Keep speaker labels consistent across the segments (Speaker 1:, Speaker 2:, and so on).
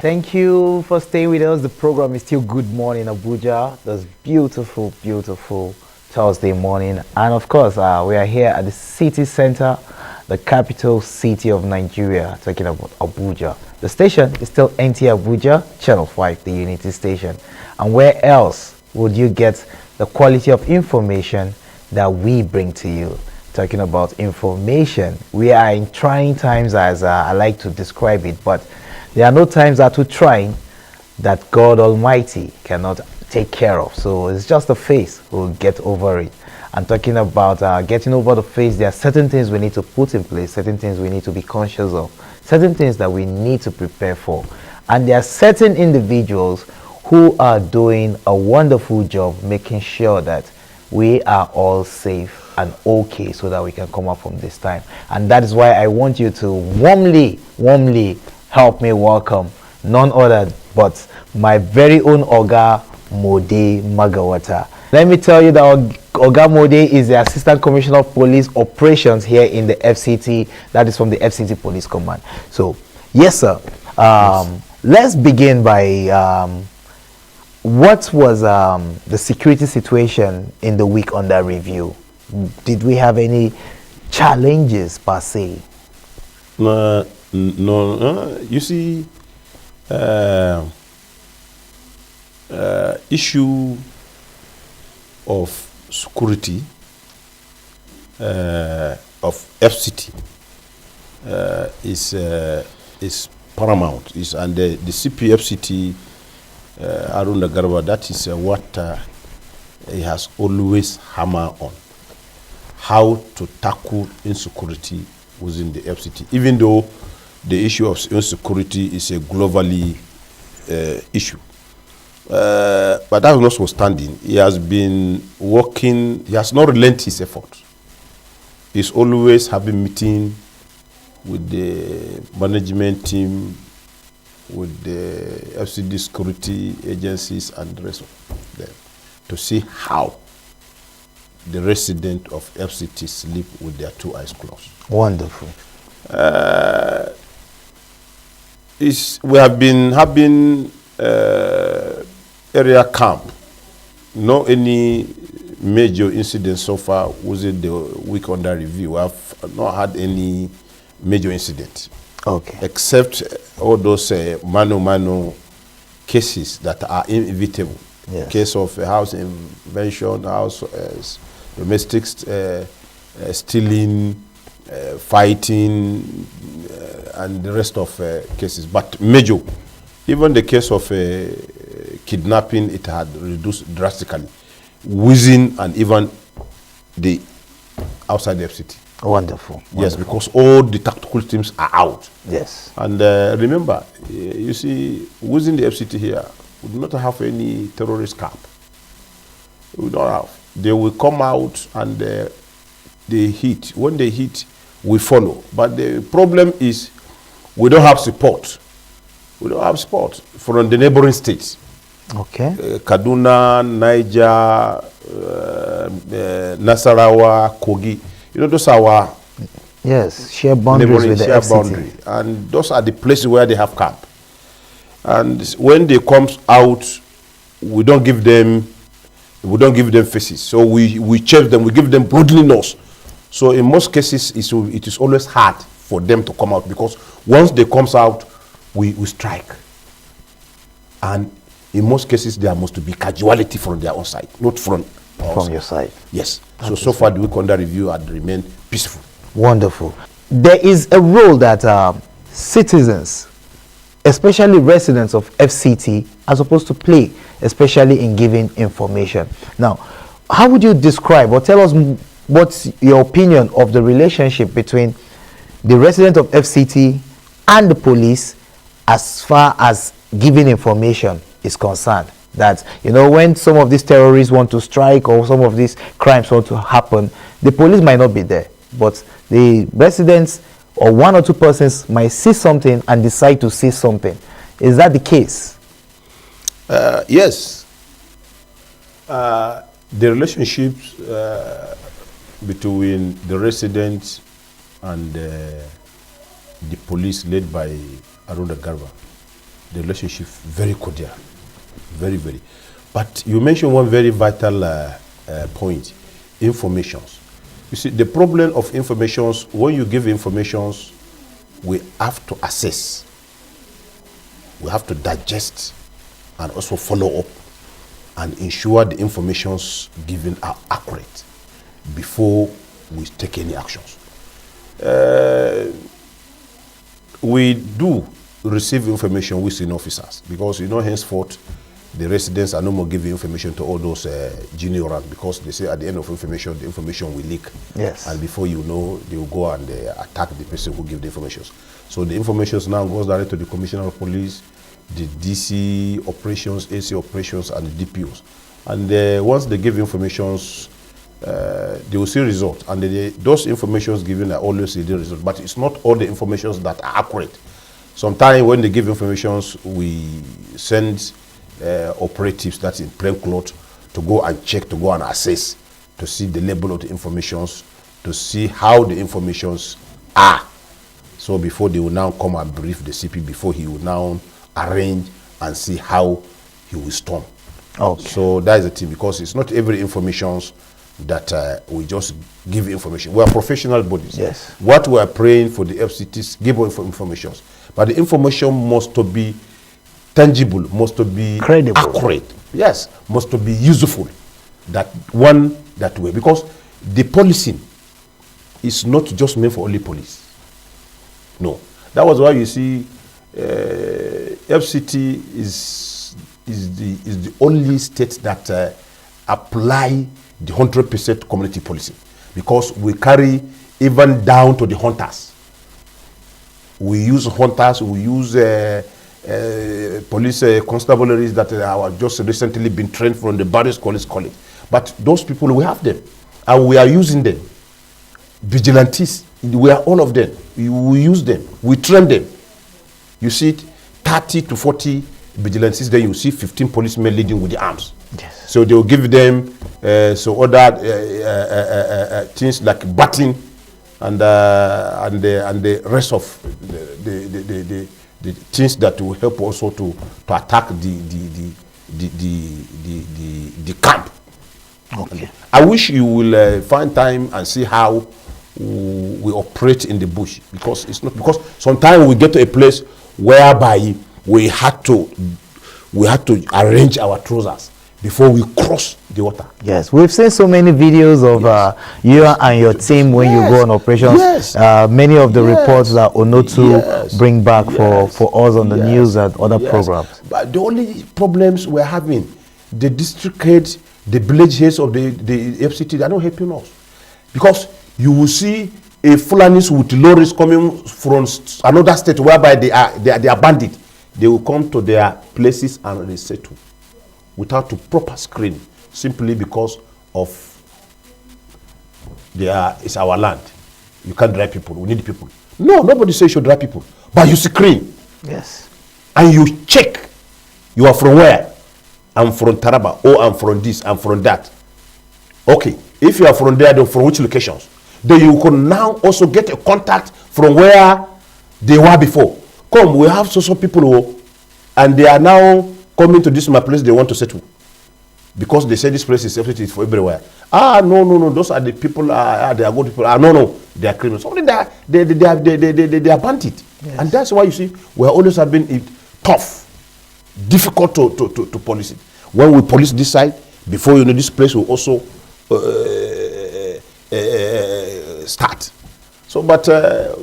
Speaker 1: Thank you for staying with us. The program is still Good Morning Abuja. This beautiful, beautiful Thursday morning. And of course, we are here at the city center, the capital city of Nigeria, talking about Abuja. The station is still NT Abuja, Channel 5, the Unity station. And where else would you get the quality of information that we bring to you? Talking about information, we are in trying times, as I like to describe it, but there are no times that are too trying that God Almighty cannot take care of. So it's just a phase. We'll get over it. And talking about getting over the phase, there are certain things we need to put in place, certain things we need to be conscious of, certain things that we need to prepare for. And there are certain individuals who are doing a wonderful job making sure that we are all safe and okay so that we can come up from this time. And that is why I want you to warmly help me welcome none other but my very own Oga Mode Magawata. Let me tell you that Oga Mode is the Assistant Commissioner of Police Operations here in the FCT. That is from the FCT Police Command. So, yes, sir. Let's begin by what was the security situation in the week under review? Did we have any challenges per se?
Speaker 2: No. You see, issue of security of FCT is paramount. And the CPFCT Arunda Garba, that is what he has always hammered on. How to tackle insecurity within the FCT, even though the issue of insecurity is a globally issue. But that notwithstanding, he has been working, he has not relented his effort. He's always having meeting with the management team, with the FCD security agencies and the rest of them to see how the resident of FCT sleep with their two eyes closed.
Speaker 1: Wonderful.
Speaker 2: We have been having area camp. No any major incident so far within the week under review. We have not had any major incident.
Speaker 1: Okay.
Speaker 2: Except all those mano cases that are inevitable.
Speaker 1: Yes.
Speaker 2: Case of house invasion, house domestic stealing, fighting, and the rest of cases. But major, even the case of kidnapping, it had reduced drastically within and even the outside the FCT.
Speaker 1: Wonderful.
Speaker 2: Yes, because all the tactical teams are out.
Speaker 1: Yes.
Speaker 2: And remember, you see, within the FCT here, we do not have any terrorist camp. We don't have. They will come out and they hit. When they hit, we follow. But the problem is we don't have support. We don't have support from the neighboring states.
Speaker 1: Okay.
Speaker 2: Kaduna, Niger, Nasarawa, Kogi. You know, those are our
Speaker 1: share boundaries with the FCT.
Speaker 2: Boundary. And those are the places where they have camp. And when they come out, we don't give them faces. So we chase them, we give them broadly nose. So in most cases, it is always hard for them to come out because once they comes out, we strike. And in most cases, there must be casualty from their own side, not from
Speaker 1: your side.
Speaker 2: Yes. So far, the week under review had remained peaceful.
Speaker 1: Wonderful. There is a role that citizens, especially residents of FCT, are supposed to play, especially in giving information. Now, how would you describe or tell us what's your opinion of the relationship between the resident of FCT and the police as far as giving information is concerned? That, you know, when some of these terrorists want to strike or some of these crimes want to happen, the police might not be there, but the residents or one or two persons might see something and decide to say something. Is that the case?
Speaker 2: Yes. The relationships between the residents and the police led by Arunda Garba the relationship very cordial, very, very. But you mentioned one very vital point, informations. You see, the problem of informations, when you give informations, we have to assess, we have to digest, and also follow up, and ensure the informations given are accurate before we take any actions. We do receive information with senior officers, because henceforth the residents are no more giving information to all those junior rank, because they say at the end of information, the information will leak.
Speaker 1: Yes.
Speaker 2: And before you know, they will go and attack the person who give the information. So the information now goes direct to the Commissioner of Police, the DC operations, AC operations, and the DPOs. And once they give informations, they will see results. And those informations given are always the results. But it's not all the informations that are accurate. Sometimes when they give informations, we send operatives that's in plain clothes to go and check, to go and assess, to see the level of the informations, to see how the informations are. So before they will now come and brief the CP, before he will now arrange and see how he will storm.
Speaker 1: Okay.
Speaker 2: So that is the thing, because it's not every information that we just give information. We are professional bodies.
Speaker 1: Yes.
Speaker 2: What we are praying for the FCTs, give information. But the information must be tangible, must be
Speaker 1: credible,
Speaker 2: accurate. Yes, must be useful. That way, because the policing is not just meant for only police. No, that was why you see FCT is the only state that apply the 100% community policing, because we carry even down to the hunters. We use hunters, we use police constabularies that are just recently been trained from the various college. But those people, we have them, and we are using them. Vigilantes, we are all of them. We use them, we train them. You see it, 30 to 40 vigilantes, then you see 15 policemen leading with the arms.
Speaker 1: Yes.
Speaker 2: So they will give them other things like batting and the rest of the things that will help also to attack the camp.
Speaker 1: Okay.
Speaker 2: I wish you will find time and see how we operate in the bush, because it's not, because sometimes we get to a place whereby we had to arrange our trousers before we cross the water.
Speaker 1: Yes, we've seen so many videos of you and your team when you go on operations.
Speaker 2: Yes.
Speaker 1: Many of the reports that Onotu bring back for us on the news and other programs.
Speaker 2: But the only problems we're having, the district heads, the village heads of the FCT, they are not helping us. Because you will see a Fulanis with lorries coming from another state whereby they are bandit. They will come to their places and resettle without a proper screen, simply because of it's our land. You can't drive people. We need people. No, nobody says you should drive people, but you screen.
Speaker 1: Yes.
Speaker 2: And you check. You are from where? I'm from Taraba. Oh, I'm from this. I'm from that. Okay. If you are from there, then from which locations? Then you can now also get a contact from where they were before. Come, we have so people who, and they are now coming to this my place. They want to settle because they say this place is for everywhere. No. Those are the people. They are good people. No. They are criminals. Somebody they are bandit. Yes. And that's why you see we are always have been tough, difficult to police it. When we police this side, before you know, this place will also start. So, but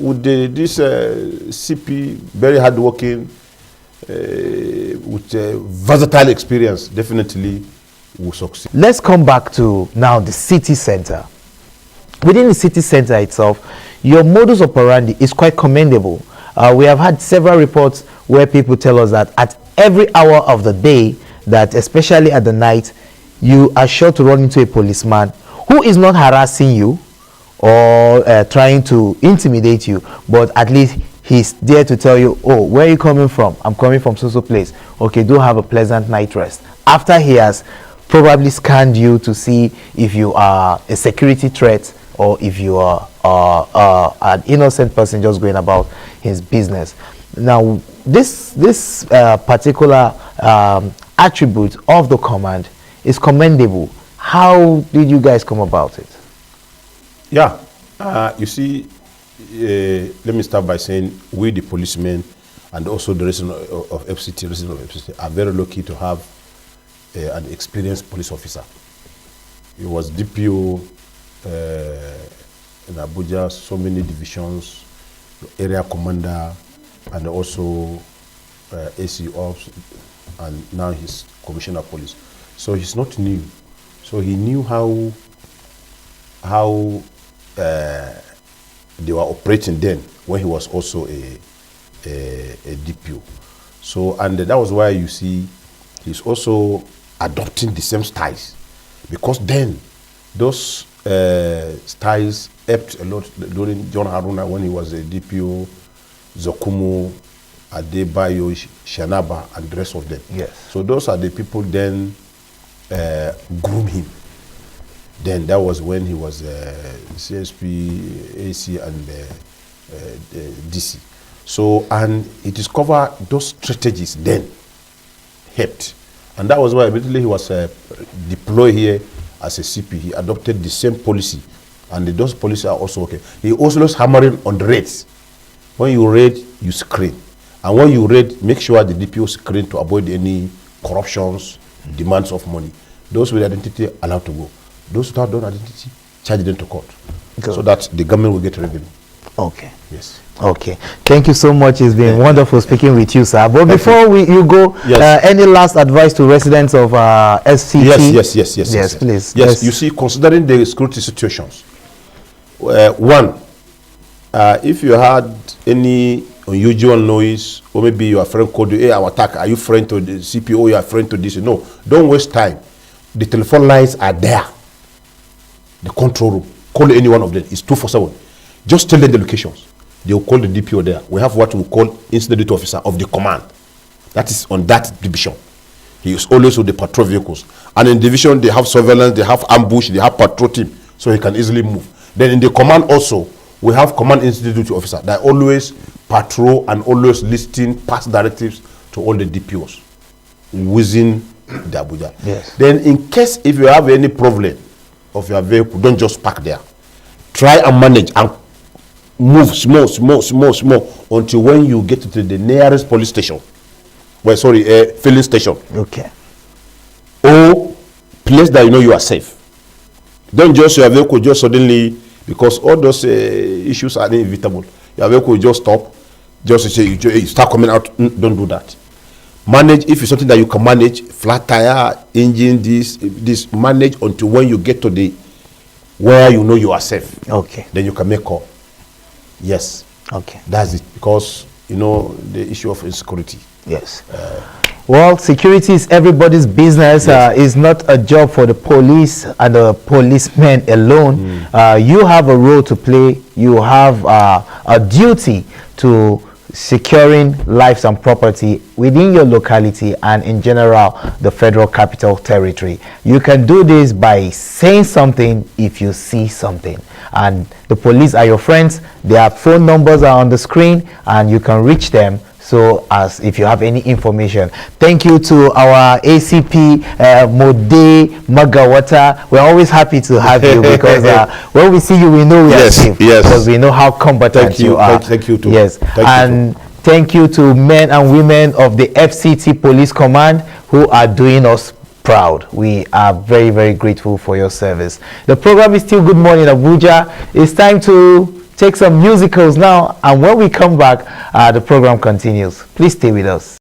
Speaker 2: with this CP, very hardworking, with versatile experience, definitely will succeed.
Speaker 1: Let's come back to now the city center. Within the city center itself, your modus operandi is quite commendable. We have had several reports where people tell us that at every hour of the day, that especially at the night, you are sure to run into a policeman who is not harassing you or trying to intimidate you, but at least he's there to tell you, oh, where are you coming from? I'm coming from so place. Okay, do have a pleasant night rest. After he has probably scanned you to see if you are a security threat or if you are an innocent person just going about his business. Now, this particular attribute of the command is commendable. How did you guys come about it?
Speaker 2: Yeah, you see, let me start by saying we, the policemen, and also the resident of FCT, are very lucky to have an experienced police officer. He was DPO in Abuja, so many divisions, area commander, and also AC Ops, and now he's commissioner of police. So he's not new. So he knew how they were operating then when he was also a DPO. So, and that was why you see he's also adopting the same styles, because then those styles helped a lot during John Haruna when he was a DPO, Zokumu, Adebayo, Shanaba, and the rest of them.
Speaker 1: Yes.
Speaker 2: So those are the people then groom him. Then that was when he was CSP, AC, and DC. So, and he discovered those strategies then helped. And that was why immediately he was deployed here as a CP. He adopted the same policy. And those policies are also okay. He also was hammering on the raids. When you raid, you screen. And when you raid, make sure the DPO screen to avoid any corruptions, demands of money. Those with identity allowed to go. Those without their identity, charge them to court. Good. So that the government will get revenue.
Speaker 1: Okay.
Speaker 2: Yes.
Speaker 1: Okay. Thank you so much. It's been wonderful speaking with you, sir. But before you go, any last advice to residents of SCT?
Speaker 2: Yes,
Speaker 1: please.
Speaker 2: Yes, you see, considering the security situations, one, if you had any unusual noise, or maybe your friend called you, hey, our attack, are you friend to the CPO, you are friend to this? No, don't waste time. The telephone lines are there. The control room, call any one of them. It's 247. Just tell them the locations. They will call the DPO there. We have what we call incident duty officer of the command. That is on that division. He is always with the patrol vehicles. And in division, they have surveillance, they have ambush, they have patrol team, so he can easily move. Then in the command also, we have command incident duty officer that always patrol and always listing past directives to all the DPOs within the Abuja.
Speaker 1: Yes.
Speaker 2: Then in case if you have any problem of your vehicle, don't just park there. Try and manage and move small until when you get to the nearest police station. Well, sorry, filling station.
Speaker 1: Okay.
Speaker 2: Or place that you know you are safe. Don't just your vehicle just suddenly, because all those issues are inevitable. Your vehicle just stop, just say you start coming out. Don't do that. Manage if it's something that you can manage. Flat tire, engine, this manage until when you get to the where you know you are safe.
Speaker 1: Okay.
Speaker 2: Then you can make call. Yes.
Speaker 1: Okay.
Speaker 2: That's it. Because you know the issue of insecurity.
Speaker 1: Yes. Well, security is everybody's business.
Speaker 2: Yes.
Speaker 1: It's not a job for the police and the policemen alone. You have a role to play. You have a duty to securing lives and property within your locality and in general the Federal Capital Territory. You can do this by saying something if you see something, and the police are your friends. Their phone numbers are on the screen and you can reach them. So as if you have any information. Thank you to our ACP Mode Magawata. We're always happy to have you because when we see you, we know we are safe.
Speaker 2: Yes.
Speaker 1: Because we know how competent you are.
Speaker 2: Thank you too.
Speaker 1: Yes. Thank you to men and women of the FCT Police Command who are doing us proud. We are very, very grateful for your service. The program is still Good Morning Abuja. It's time to take some musicals now, and when we come back, the program continues. Please stay with us.